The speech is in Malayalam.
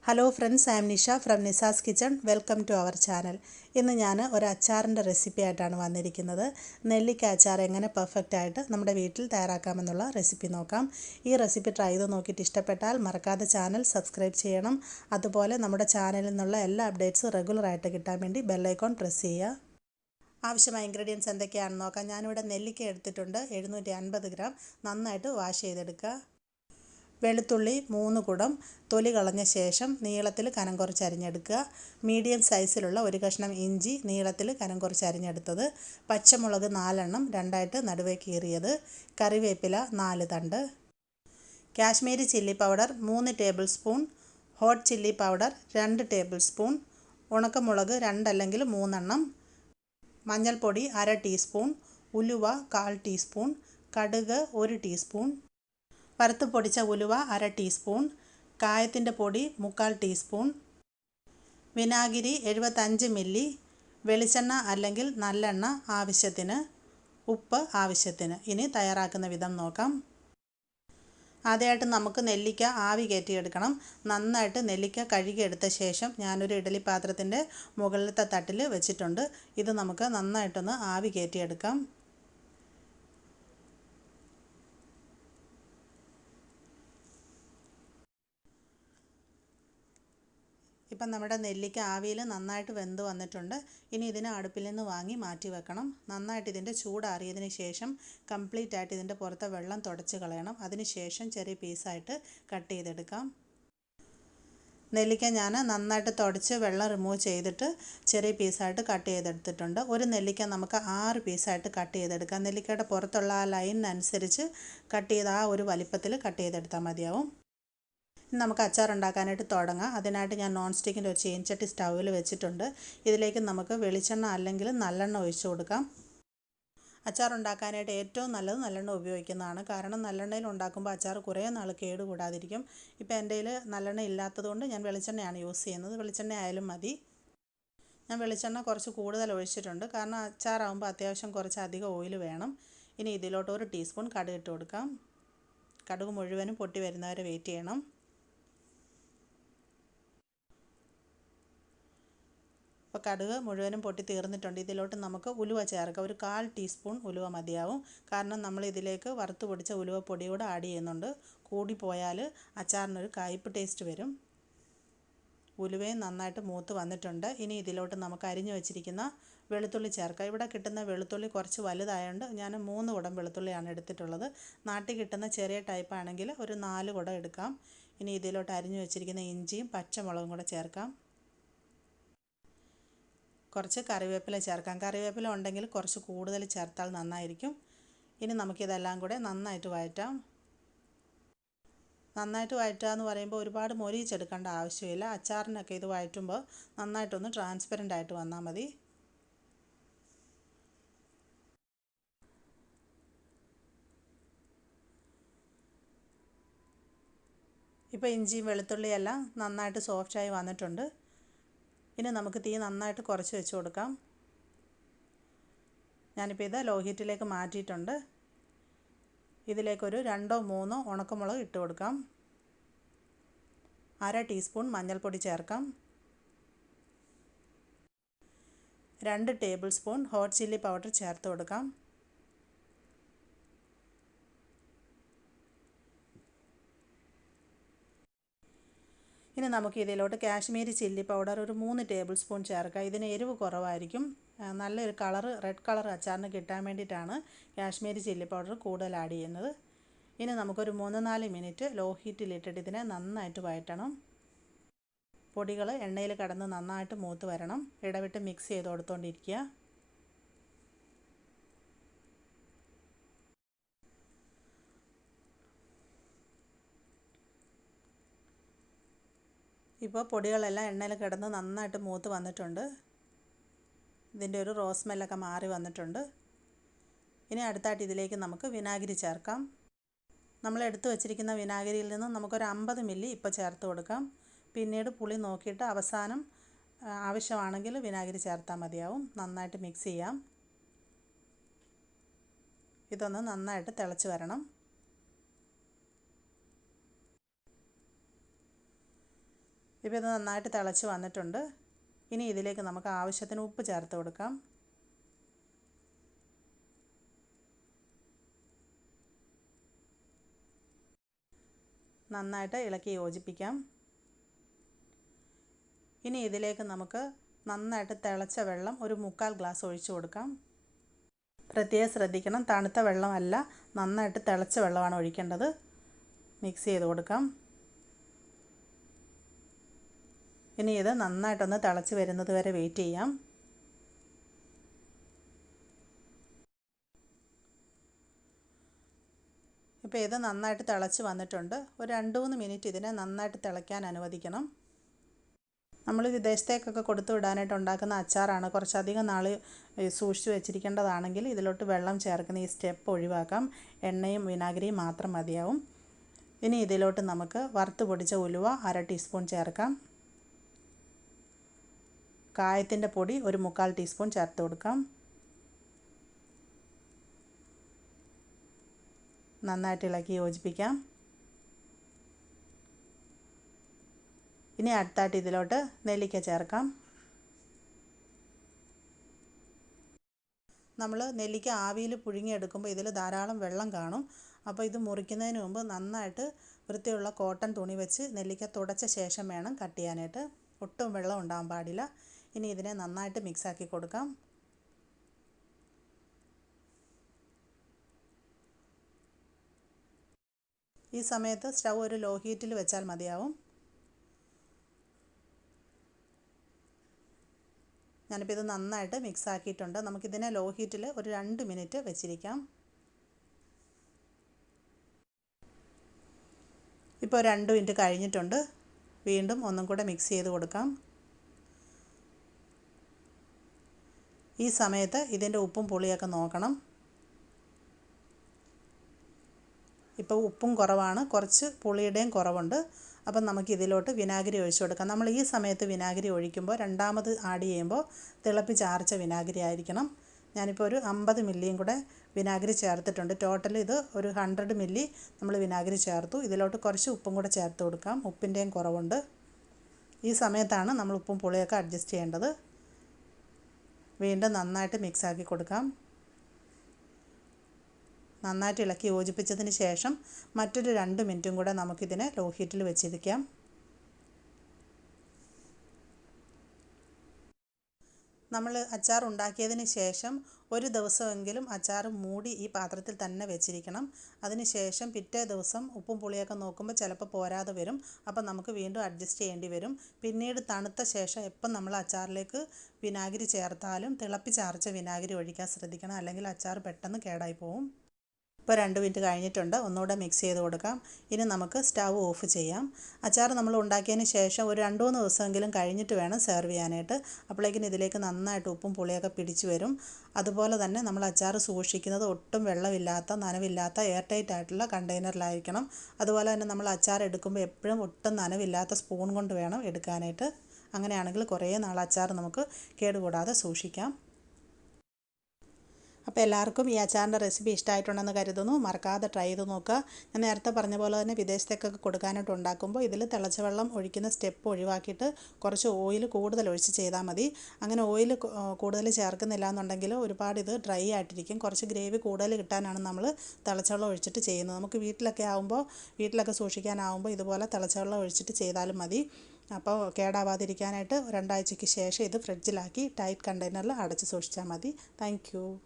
Hello friends, I am Nisha from Nisa's kitchen. Welcome to our channel. ഇന്ന് ഞാൻ ഒരു അച്ചാറിൻ്റെ റെസിപ്പി ആയിട്ടാണ് വന്നിരിക്കുന്നത്. നെല്ലിക്ക അച്ചാർ എങ്ങനെ പെർഫെക്റ്റ് ആയിട്ട് നമ്മുടെ വീട്ടിൽ തയ്യാറാക്കാമെന്നുള്ള റെസിപ്പി നോക്കാം. ഈ റെസിപ്പി ട്രൈ ചെയ്ത് നോക്കിയിട്ട് ഇഷ്ടപ്പെട്ടാൽ മറക്കാതെ ചാനൽ സബ്സ്ക്രൈബ് ചെയ്യണം. അതുപോലെ നമ്മുടെ ചാനലിൽ നിന്നുള്ള എല്ലാ അപ്ഡേറ്റ്സും റെഗുലറായിട്ട് കിട്ടാൻ വേണ്ടി ബെല്ലൈക്കോൺ പ്രസ് ചെയ്യുക. ആവശ്യമായ ഇൻഗ്രീഡിയൻസ് എന്തൊക്കെയാണെന്ന് നോക്കാം. ഞാനിവിടെ നെല്ലിക്ക എടുത്തിട്ടുണ്ട്, 750 ഗ്രാം. നന്നായിട്ട് വാഷ് ചെയ്തെടുക്കുക. വെളുത്തുള്ളി 3 കുടം തൊലി കളഞ്ഞ ശേഷം നീളത്തിൽ കനം കുറച്ച് അരിഞ്ഞെടുക്കുക. മീഡിയം സൈസിലുള്ള ഒരു കഷ്ണം ഇഞ്ചി നീളത്തിൽ കനം കുറച്ച് അരിഞ്ഞെടുത്തത്. പച്ചമുളക് 4 എണ്ണം രണ്ടായിട്ട് നടുവേ കീറിയത്. കറിവേപ്പില 4 തണ്ട്. Kashmiri chilli powder 3 table spoon. Hot chilli powder 2 table spoon. ഉണക്കമുളക് 2 അല്ലെങ്കിൽ 3 എണ്ണം. മഞ്ഞൾപ്പൊടി 1/2 ടീസ്പൂൺ. ഉലുവ 1/4 ടീസ്പൂൺ. കടുക് 1 ടീസ്പൂൺ. വറുത്ത് പൊടിച്ച ഉലുവ 1/2 ടീസ്പൂൺ. കായത്തിൻ്റെ പൊടി 1/4 ടീസ്പൂൺ. വിനാഗിരി 75 മില്ലി. വെളിച്ചെണ്ണ അല്ലെങ്കിൽ നല്ലെണ്ണ ആവശ്യത്തിന്. ഉപ്പ് ആവശ്യത്തിന്. ഇനി തയ്യാറാക്കുന്ന വിധം നോക്കാം. ആദ്യമായിട്ട് നമുക്ക് നെല്ലിക്ക ആവി കയറ്റിയെടുക്കണം. നന്നായിട്ട് നെല്ലിക്ക കഴുകിയെടുത്ത ശേഷം ഞാനൊരു ഇഡ്ഡലി പാത്രത്തിൻ്റെ മുകളിലത്തെ തട്ടിൽ വെച്ചിട്ടുണ്ട്. ഇത് നമുക്ക് നന്നായിട്ടൊന്ന് ആവി കയറ്റിയെടുക്കാം. ഇപ്പം നമ്മുടെ നെല്ലിക്ക ആവിയിൽ നന്നായിട്ട് വെന്ത് വന്നിട്ടുണ്ട്. ഇനി ഇതിനെ അടുപ്പിൽ നിന്ന് വാങ്ങി മാറ്റി വെക്കണം. നന്നായിട്ട് ഇതിൻ്റെ ചൂടാറിയതിന് ശേഷം കംപ്ലീറ്റ് ആയിട്ട് ഇതിൻ്റെ പുറത്തെ വെള്ളം തുടച്ച് കളയണം. അതിന് ശേഷം ചെറിയ പീസായിട്ട് കട്ട് ചെയ്തെടുക്കാം. നെല്ലിക്ക ഞാൻ നന്നായിട്ട് തുടച്ച് വെള്ളം റിമൂവ് ചെയ്തിട്ട് ചെറിയ പീസായിട്ട് കട്ട് ചെയ്തെടുത്തിട്ടുണ്ട്. ഒരു നെല്ലിക്ക നമുക്ക് 6 പീസായിട്ട് കട്ട് ചെയ്തെടുക്കാം. നെല്ലിക്കയുടെ പുറത്തുള്ള ആ ലൈനിനനുസരിച്ച് കട്ട് ചെയ്ത് ആ ഒരു വലിപ്പത്തിൽ കട്ട് ചെയ്തെടുത്താൽ മതിയാവും. നമുക്ക് അച്ചാർ ഉണ്ടാക്കാനായിട്ട് തുടങ്ങാം. അതിനായിട്ട് ഞാൻ നോൺ സ്റ്റിക്കിൻ്റെ ഒരു ചീനച്ചട്ടി സ്റ്റൗവിൽ വെച്ചിട്ടുണ്ട്. ഇതിലേക്ക് നമുക്ക് വെളിച്ചെണ്ണ അല്ലെങ്കിൽ നല്ലെണ്ണ ഒഴിച്ചു കൊടുക്കാം. അച്ചാർ ഉണ്ടാക്കാനായിട്ട് ഏറ്റവും നല്ലത് നല്ലെണ്ണ ഉപയോഗിക്കുന്നതാണ്. കാരണം നല്ലെണ്ണയിൽ ഉണ്ടാക്കുമ്പോൾ അച്ചാർ കുറേ നാൾ കേടുകൂടാതിരിക്കും. ഇപ്പോൾ എൻ്റെ കയ്യിൽ നല്ലെണ്ണ ഇല്ലാത്തതുകൊണ്ട് ഞാൻ വെളിച്ചെണ്ണയാണ് യൂസ് ചെയ്യുന്നത്. വെളിച്ചെണ്ണ ആയാലും മതി. ഞാൻ വെളിച്ചെണ്ണ കുറച്ച് കൂടുതൽ ഒഴിച്ചിട്ടുണ്ട്. കാരണം അച്ചാറാകുമ്പോൾ അത്യാവശ്യം കുറച്ച് അധികം ഓയിൽ വേണം. ഇനി ഇതിലോട്ട് 1 ടീസ്പൂൺ കടുക് ഇട്ട് കൊടുക്കാം. കടുക് മുഴുവനും പൊട്ടി വരുന്നവരെ വെയിറ്റ് ചെയ്യണം. ഇപ്പോൾ കടുക് മുഴുവനും പൊട്ടി തീർന്നിട്ടുണ്ട്. ഇതിലോട്ട് നമുക്ക് ഉലുവ ചേർക്കാം. ഒരു 1/4 ടീസ്പൂൺ ഉലുവ മതിയാവും. കാരണം നമ്മൾ ഇതിലേക്ക് വറുത്ത് പൊടിച്ച ഉലുവ പൊടി കൂടെ ആഡ് ചെയ്യുന്നുണ്ട്. കൂടിപ്പോയാൽ അച്ചാറിനൊരു കയ്പ്പ് ടേസ്റ്റ് വരും. ഉലുവയും നന്നായിട്ട് മൂത്ത് വന്നിട്ടുണ്ട്. ഇനി ഇതിലോട്ട് നമുക്ക് അരിഞ്ഞു വെച്ചിരിക്കുന്ന വെളുത്തുള്ളി ചേർക്കാം. ഇവിടെ കിട്ടുന്ന വെളുത്തുള്ളി കുറച്ച് വലുതായതുകൊണ്ട് ഞാൻ 3 കുടം വെളുത്തുള്ളിയാണ് എടുത്തിട്ടുള്ളത്. നാട്ടിൽ കിട്ടുന്ന ചെറിയ ടൈപ്പ് ആണെങ്കിൽ ഒരു 4 കുടം എടുക്കാം. ഇനി ഇതിലോട്ട് അരിഞ്ഞു വെച്ചിരിക്കുന്ന ഇഞ്ചിയും പച്ചമുളകും കൂടെ ചേർക്കാം. കുറച്ച് കറിവേപ്പില ചേർക്കാം. കറിവേപ്പില ഉണ്ടെങ്കിൽ കുറച്ച് കൂടുതൽ ചേർത്താൽ നന്നായിരിക്കും. ഇനി നമുക്കിതെല്ലാം കൂടെ നന്നായിട്ട് വഴറ്റാം. നന്നായിട്ട് വഴറ്റുക എന്ന് പറയുമ്പോൾ ഒരുപാട് മൊരിയിച്ചെടുക്കേണ്ട ആവശ്യമില്ല. അച്ചാറിനൊക്കെ ഇത് വഴറ്റുമ്പോൾ നന്നായിട്ടൊന്ന് ട്രാൻസ്പെറൻ്റ് ആയിട്ട് വന്നാൽ മതി. ഇപ്പോൾ ഇഞ്ചിയും വെളുത്തുള്ളിയെല്ലാം നന്നായിട്ട് സോഫ്റ്റായി വന്നിട്ടുണ്ട്. ഇനി നമുക്ക് തീ നന്നായിട്ട് കുറച്ച് വെച്ച് കൊടുക്കാം. ഞാനിപ്പോൾ ഇത് ലോ ഹീറ്റിലേക്ക് മാറ്റിയിട്ടുണ്ട്. ഇതിലേക്കൊരു 2 3 ഉണക്കമുളക് ഇട്ട് കൊടുക്കാം. 1/2 ടീസ്പൂൺ മഞ്ഞൾപ്പൊടി ചേർക്കാം. 2 table spoon hot chilli powder ചേർത്ത് കൊടുക്കാം. ഇനി നമുക്ക് ഇതിലോട്ട് കാശ്മീരി ചില്ലി പൗഡർ ഒരു 3 ടേബിൾ സ്പൂൺ ചേർക്കാം. ഇതിന് എരിവ് കുറവായിരിക്കും. നല്ലൊരു റെഡ് കളർ അച്ചാറിന് കിട്ടാൻ വേണ്ടിയിട്ടാണ് കാശ്മീരി ചില്ലി പൗഡർ കൂടുതൽ ആഡ് ചെയ്യുന്നത്. ഇനി നമുക്കൊരു 3-4 മിനിറ്റ് ലോ ഹീറ്റിലിട്ടിട്ട് ഇതിനെ നന്നായിട്ട് വഴറ്റണം. പൊടികൾ എണ്ണയിൽ കിടന്ന് നന്നായിട്ട് മൂത്ത് വരണം. ഇടവിട്ട് മിക്സ് ചെയ്ത് കൊടുത്തുകൊണ്ടിരിക്കുക. ഇപ്പോൾ പൊടികളെല്ലാം എണ്ണയിൽ കിടന്ന് നന്നായിട്ട് മൂത്ത് വന്നിട്ടുണ്ട്. ഇതിൻ്റെ ഒരു റോസ് സ്മെല്ലൊക്കെ മാറി വന്നിട്ടുണ്ട്. ഇനി അടുത്തായിട്ട് ഇതിലേക്ക് നമുക്ക് വിനാഗിരി ചേർക്കാം. നമ്മൾ എടുത്തു വച്ചിരിക്കുന്ന വിനാഗിരിയിൽ നിന്ന് നമുക്കൊരു 50 മില്ലി ഇപ്പോൾ ചേർത്ത് കൊടുക്കാം. പിന്നീട് പുളി നോക്കിയിട്ട് അവസാനം ആവശ്യമാണെങ്കിൽ വിനാഗിരി ചേർത്താൽ മതിയാവും. നന്നായിട്ട് മിക്സ് ചെയ്യാം. ഇതൊന്ന് നന്നായിട്ട് തിളച്ച് വരണം. ഇപ്പോൾ ഇത് നന്നായിട്ട് തിളച്ച് വന്നിട്ടുണ്ട്. ഇനി ഇതിലേക്ക് നമുക്ക് ആവശ്യത്തിന് ഉപ്പ് ചേർത്ത് കൊടുക്കാം. നന്നായിട്ട് ഇളക്കി യോജിപ്പിക്കാം. ഇനി ഇതിലേക്ക് നമുക്ക് നന്നായിട്ട് തിളച്ച വെള്ളം ഒരു 3/4 ഗ്ലാസ് ഒഴിച്ചു കൊടുക്കാം. പ്രത്യേകം ശ്രദ്ധിക്കണം, തണുത്ത വെള്ളമല്ല, നന്നായിട്ട് തിളച്ച വെള്ളമാണ് ഒഴിക്കേണ്ടത്. മിക്സ് ചെയ്ത് കൊടുക്കാം. ഇനി ഇത് നന്നായിട്ടൊന്ന് തിളച്ച് വരുന്നത് വരെ വെയിറ്റ് ചെയ്യാം. ഇപ്പോൾ ഇത് നന്നായിട്ട് തിളച്ച് വന്നിട്ടുണ്ട്. ഒരു 2-3 മിനിറ്റ് ഇതിനെ നന്നായിട്ട് തിളയ്ക്കാൻ അനുവദിക്കണം. നമ്മൾ വിദേശത്തേക്കൊക്കെ കൊടുത്തു വിടാനായിട്ട് ഉണ്ടാക്കുന്ന അച്ചാറാണ്. കുറച്ചധികം നാൾ സൂക്ഷിച്ച് വെച്ചിരിക്കേണ്ടതാണെങ്കിൽ ഇതിലോട്ട് വെള്ളം ചേർക്കുന്ന ഈ സ്റ്റെപ്പ് ഒഴിവാക്കാം. എണ്ണയും വിനാഗിരിയും മാത്രം മതിയാവും. ഇനി ഇതിലോട്ട് നമുക്ക് വറുത്ത് പൊടിച്ച ഉലുവ 1/2 ടീസ്പൂൺ ചേർക്കാം. കായത്തിൻ്റെ പൊടി ഒരു 3/4 ടീസ്പൂൺ ചേർത്ത് കൊടുക്കാം. നന്നായിട്ട് ഇളക്കി യോജിപ്പിക്കാം. ഇനി അടുത്തായിട്ട് ഇതിലോട്ട് നെല്ലിക്ക ചേർക്കാം. നമ്മൾ നെല്ലിക്ക ആവിയിൽ പുഴുങ്ങിയെടുക്കുമ്പോൾ ഇതിൽ ധാരാളം വെള്ളം കാണും. അപ്പോൾ ഇത് മുറിക്കുന്നതിന് മുമ്പ് നന്നായിട്ട് വൃത്തിയുള്ള കോട്ടൺ തുണി വെച്ച് നെല്ലിക്ക തുടച്ച ശേഷം വേണം കട്ട് ചെയ്യാനായിട്ട്. ഒട്ടും വെള്ളം ഉണ്ടാകാൻ പാടില്ല. ഇനി ഇതിനെ നന്നായിട്ട് മിക്സാക്കി കൊടുക്കാം. ഈ സമയത്ത് സ്റ്റൗ ഒരു ലോ ഹീറ്റിൽ വെച്ചാൽ മതിയാവും. ഞാനിപ്പോൾ ഇത് നന്നായിട്ട് മിക്സ് ആക്കിയിട്ടുണ്ട്. നമുക്കിതിനെ ലോ ഹീറ്റിൽ ഒരു 2 മിനിറ്റ് വെച്ചിരിക്കാം. ഇപ്പോൾ 2 മിനിറ്റ് കഴിഞ്ഞിട്ടുണ്ട്. വീണ്ടും ഒന്നും കൂടെ മിക്സ് ചെയ്ത് കൊടുക്കാം. ഈ സമയത്ത് ഇതിൻ്റെ ഉപ്പും പുളിയൊക്കെ നോക്കണം. ഇപ്പോൾ ഉപ്പും കുറവാണ്, കുറച്ച് പുളിയുടെയും കുറവുണ്ട്. അപ്പം നമുക്ക് ഇതിലോട്ട് വിനാഗിരി ഒഴിച്ചു കൊടുക്കാം. നമ്മൾ ഈ സമയത്ത് വിനാഗിരി ഒഴിക്കുമ്പോൾ രണ്ടാമത് ആഡ് ചെയ്യുമ്പോൾ തിളപ്പിച്ചാറിച്ച വിനാഗിരി ആയിരിക്കണം. ഞാനിപ്പോൾ ഒരു 50 മില്ലിയും കൂടെ വിനാഗിരി ചേർത്തിട്ടുണ്ട്. ടോട്ടൽ ഇത് ഒരു 100 മില്ലി നമ്മൾ വിനാഗിരി ചേർത്തു. ഇതിലോട്ട് കുറച്ച് ഉപ്പും കൂടെ ചേർത്ത് കൊടുക്കാം. ഉപ്പിൻ്റെയും കുറവുണ്ട്. ഈ സമയത്താണ് നമ്മൾ ഉപ്പും പുളിയൊക്കെ അഡ്ജസ്റ്റ് ചെയ്യേണ്ടത്. വീണ്ടും നന്നായിട്ട് മിക്സാക്കി കൊടുക്കാം. നന്നായിട്ട് ഇളക്കി യോജിപ്പിച്ചതിന് ശേഷം മറ്റൊരു 2 മിനിറ്റും കൂടെ നമുക്കിതിനെ ലോ ഹീറ്റിൽ വെച്ചിരിക്കാം. നമ്മൾ അച്ചാർ ഉണ്ടാക്കിയതിന് ശേഷം ഒരു ദിവസമെങ്കിലും അച്ചാർ മൂടി ഈ പാത്രത്തിൽ തന്നെ വെച്ചിരിക്കണം. അതിന് ശേഷം പിറ്റേ ദിവസം ഉപ്പും പുളിയൊക്കെ നോക്കുമ്പോൾ ചിലപ്പോൾ പോരാതെ വരും. അപ്പം നമുക്ക് വീണ്ടും അഡ്ജസ്റ്റ് ചെയ്യേണ്ടി വരും. പിന്നീട് തണുത്ത ശേഷം എപ്പം നമ്മൾ അച്ചാറിലേക്ക് വിനാഗിരി ചേർത്താലും തിളപ്പിച്ചാറിച്ച വിനാഗിരി ഒഴിക്കാൻ ശ്രദ്ധിക്കണം. അല്ലെങ്കിൽ അച്ചാർ പെട്ടെന്ന് കേടായി പോകും. ഇപ്പോൾ 2 മിനിറ്റ് കഴിഞ്ഞിട്ടുണ്ട്. ഒന്നുകൂടെ മിക്സ് ചെയ്ത് കൊടുക്കാം. ഇനി നമുക്ക് സ്റ്റൗ ഓഫ് ചെയ്യാം. അച്ചാർ നമ്മൾ ഉണ്ടാക്കിയതിന് ശേഷം ഒരു 2-3 ദിവസമെങ്കിലും കഴിഞ്ഞിട്ട് വേണം സെർവ് ചെയ്യാനായിട്ട്. അപ്പോഴേക്കും ഇതിലേക്ക് നന്നായിട്ട് ഉപ്പും പുളിയൊക്കെ പിടിച്ചു വരും. അതുപോലെ തന്നെ നമ്മൾ അച്ചാർ സൂക്ഷിക്കുന്നത് ഒട്ടും വെള്ളമില്ലാത്ത, നനവില്ലാത്ത എയർ ടൈറ്റ് ആയിട്ടുള്ള കണ്ടെയ്നറിലായിരിക്കണം. അതുപോലെ തന്നെ നമ്മൾ അച്ചാർ എടുക്കുമ്പോൾ എപ്പോഴും ഒട്ടും നനവില്ലാത്ത സ്പൂൺ കൊണ്ട് വേണം എടുക്കാനായിട്ട്. അങ്ങനെയാണെങ്കിൽ കുറേ നാൾ അച്ചാർ നമുക്ക് കേടുകൂടാതെ സൂക്ഷിക്കാം. അപ്പോൾ എല്ലാവർക്കും ഈ അച്ചാറിൻ്റെ റെസിപ്പി ഇഷ്ടമായിട്ടുണ്ടെന്ന് കരുതുന്നു. മറക്കാതെ ട്രൈ ചെയ്ത് നോക്കുക. ഞാൻ നേരത്തെ പറഞ്ഞ പോലെ തന്നെ വിദേശത്തേക്കൊക്കെ കൊടുക്കാനായിട്ട് ഉണ്ടാക്കുമ്പോൾ ഇതിൽ തിളച്ച വെള്ളം ഒഴിക്കുന്ന സ്റ്റെപ്പ് ഒഴിവാക്കിയിട്ട് കുറച്ച് ഓയിൽ കൂടുതൽ ഒഴിച്ച് ചെയ്താൽ മതി. അങ്ങനെ ഓയിൽ കൂടുതൽ ചേർക്കുന്നില്ല എന്നുണ്ടെങ്കിൽ ഒരുപാട് ഇത് ഡ്രൈ ആയിട്ടിരിക്കും. കുറച്ച് ഗ്രേവി കൂടുതൽ കിട്ടാനാണ് നമ്മൾ തിളച്ച വെള്ളം ഒഴിച്ചിട്ട് ചെയ്യുന്നത്. നമുക്ക് വീട്ടിലൊക്കെ സൂക്ഷിക്കാനാവുമ്പോൾ ഇതുപോലെ തിളച്ച വെള്ളം ഒഴിച്ചിട്ട് ചെയ്താലും മതി. അപ്പോൾ കേടാവാതിരിക്കാനായിട്ട് 2 ആഴ്ചയ്ക്ക് ശേഷം ഇത് ഫ്രിഡ്ജിലാക്കി ടൈറ്റ് കണ്ടെയ്നറിൽ അടച്ച് സൂക്ഷിച്ചാൽ മതി. Thank you.